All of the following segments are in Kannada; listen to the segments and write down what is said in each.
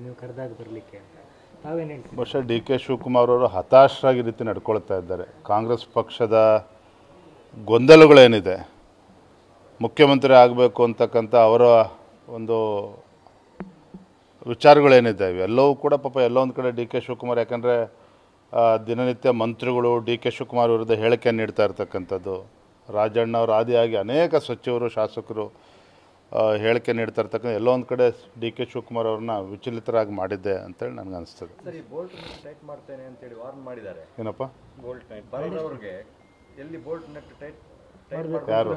ನೀವು ಕರೆದಾಗ ಬರಲಿಕ್ಕೆ ಅಂತ ತಾವೇನು ಹೇಳ್ತೀರಿ? ಬಹುಶಃ ಡಿ ಕೆ ಶಿವಕುಮಾರ್ ಅವರು ಹತಾಶರಾಗಿ ರೀತಿ ನಡ್ಕೊಳ್ತಾ ಇದ್ದಾರೆ. ಕಾಂಗ್ರೆಸ್ ಪಕ್ಷದ ಗೊಂದಲಗಳೇನಿದೆ, ಮುಖ್ಯಮಂತ್ರಿ ಆಗಬೇಕು ಅಂತಕ್ಕಂಥ ಅವರ ಒಂದು ವಿಚಾರಗಳೇನಿದೆ ಇವೆಲ್ಲವೂ ಕೂಡ ಪಾಪ ಎಲ್ಲೋ ಒಂದು ಕಡೆ ಡಿ ಕೆ ಶಿವಕುಮಾರ್, ಯಾಕಂದರೆ ದಿನನಿತ್ಯ ಮಂತ್ರಿಗಳು ಡಿ ಕೆ ಶಿವಕುಮಾರ್ ವಿರುದ್ಧ ಹೇಳಿಕೆ ನೀಡ್ತಾ ಇರ್ತಕ್ಕಂಥದ್ದು, ರಾಜಣ್ಣ ಅವರು ಆದಿಯಾಗಿ ಅನೇಕ ಸಚಿವರು ಶಾಸಕರು ಹೇಳಿಕೆ ನೀಡ್ತಾ ಇರ್ತಕ್ಕಂಥ ಎಲ್ಲೋ ಒಂದು ಕಡೆ ಡಿ ಕೆ ಶಿವಕುಮಾರ್ ಅವ್ರನ್ನ ವಿಚಲಿತರಾಗಿ ಮಾಡಿದ್ದೆ ಅಂತೇಳಿ ನನಗೆ ಅನಿಸ್ತದೆ. ಸರಿ, ಬೋಲ್ಟ್ ಟೈಟ್ ಮಾಡ್ತೇನೆ ಅಂತೇಳಿ ವಾರ್ನ್ ಮಾಡಿದ್ದಾರೆ. ಏನಪ್ಪ ಬೋಲ್ಟ್ ಟೈಟ್ ಬರಲ್ಲ ಅವ್ರಿಗೆ, ಎಲ್ಲಿ ಬೋಲ್ಟ್ ನೆಟ್ ಟೈಟ್ ಯಾರು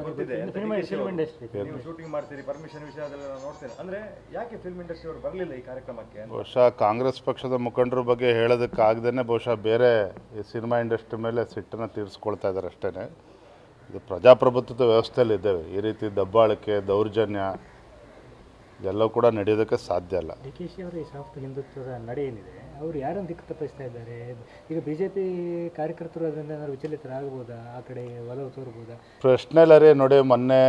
ನೀವು ಶೂಟಿಂಗ್ ಮಾಡ್ತೀರಿ, ಪರ್ಮಿಷನ್ ವಿಷಯದಲ್ಲ ನೋಡ್ತೇನೆ ಅಂದ್ರೆ ಯಾಕೆ ಫಿಲ್ಮ್ ಇಂಡಸ್ಟ್ರಿ ಅವರು ಬರಲಿಲ್ಲ ಈ ಕಾರ್ಯಕ್ರಮಕ್ಕೆ? ಬಹುಶಃ ಕಾಂಗ್ರೆಸ್ ಪಕ್ಷದ ಮುಖಂಡರ ಬಗ್ಗೆ ಹೇಳೋದಕ್ಕಾಗ್ದೇ ಬಹುಶಃ ಬೇರೆ ಈ ಸಿನಿಮಾ ಇಂಡಸ್ಟ್ರಿ ಮೇಲೆ ಸಿಟ್ಟನ್ನು ತೀರಿಸ್ಕೊಳ್ತಾ ಇದ್ದಾರೆ ಅಷ್ಟೇ. ಇದು ಪ್ರಜಾಪ್ರಭುತ್ವದ ವ್ಯವಸ್ಥೆಯಲ್ಲಿ ಇದ್ದೇವೆ, ಈ ರೀತಿ ದಬ್ಬಾಳಿಕೆ ದೌರ್ಜನ್ಯ ಇದೆಲ್ಲವೂ ಕೂಡ ನಡೆಯೋದಕ್ಕೆ ಸಾಧ್ಯ ಇಲ್ಲ. ಡಿ ಕೆ ಶಿ ಅವರ ಈ ಸಾಫ್ಟ್ ಹಿಂದುತ್ವದ ನಡೆ ಏನಿದೆ, ಅವರು ಯಾರನ್ನು ದಿಕ್ಕು ತಪ್ಪಿಸ್ತಾ ಇದ್ದಾರೆ? ಈಗ BJP ಕಾರ್ಯಕರ್ತರು ಅದರಿಂದ ಏನಾದ್ರು ವಿಚಲಿತರಾಗ್ಬೋದಾ? ಆ ಕಡೆ ಒಲವು ತೋರ್ಬೋದಾ? ಪ್ರಶ್ನೆಲ್ಲರೇ ನೋಡಿ, ಮೊನ್ನೆ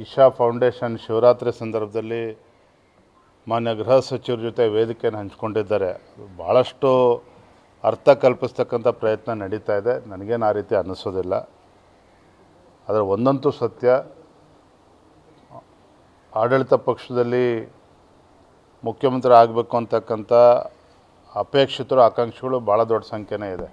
ಇಶಾ ಫೌಂಡೇಶನ್ ಶಿವರಾತ್ರಿ ಸಂದರ್ಭದಲ್ಲಿ ಮಾನ್ಯ ಗೃಹ ಸಚಿವರ ಜೊತೆ ವೇದಿಕೆಯನ್ನು ಹಂಚ್ಕೊಂಡಿದ್ದಾರೆ. ಭಾಳಷ್ಟು ಅರ್ಥ ಕಲ್ಪಿಸ್ತಕ್ಕಂಥ ಪ್ರಯತ್ನ ನಡೀತಾ ಇದೆ. ನನಗೇನು ಆ ರೀತಿ ಅನ್ನಿಸೋದಿಲ್ಲ. ಆದರೆ ಒಂದಂತೂ ಸತ್ಯ, ಆಡಳಿತ ಪಕ್ಷದಲ್ಲಿ ಮುಖ್ಯಮಂತ್ರಿ ಆಗಬೇಕು ಅಂತಕ್ಕಂಥ ಅಪೇಕ್ಷಿತರು ಆಕಾಂಕ್ಷಿಗಳು ಭಾಳ ದೊಡ್ಡ ಸಂಖ್ಯೆನೇ ಇದೆ.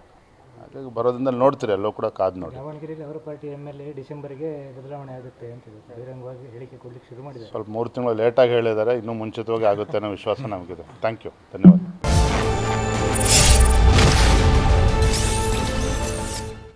ಹಾಗಾಗಿ ಬರೋದ್ರಿಂದ ನೋಡ್ತೀರಿ, ಎಲ್ಲೋ ಕೂಡ ಕಾದು ನೋಡಿ. ದಾವಣಗೆರೆಯಲ್ಲಿ ಅವರ ಪಾರ್ಟಿ MLA ಡಿಸೆಂಬರ್ಗೆ ಬದಲಾವಣೆ ಆಗುತ್ತೆ ಅಂತ ಬಹಿರಂಗವಾಗಿ ಹೇಳಿಕೆ ಕೊಡಲಿಕ್ಕೆ ಶುರು ಮಾಡಿದ್ದಾರೆ. ಸ್ವಲ್ಪ 3 ತಿಂಗಳು ಲೇಟಾಗಿ ಹೇಳಿದ್ದಾರೆ, ಇನ್ನೂ ಮುಂಚಿತವಾಗಿ ಆಗುತ್ತೆ ಅನ್ನೋ ವಿಶ್ವಾಸ ನಮಗಿದೆ. ಥ್ಯಾಂಕ್ ಯು, ಧನ್ಯವಾದ.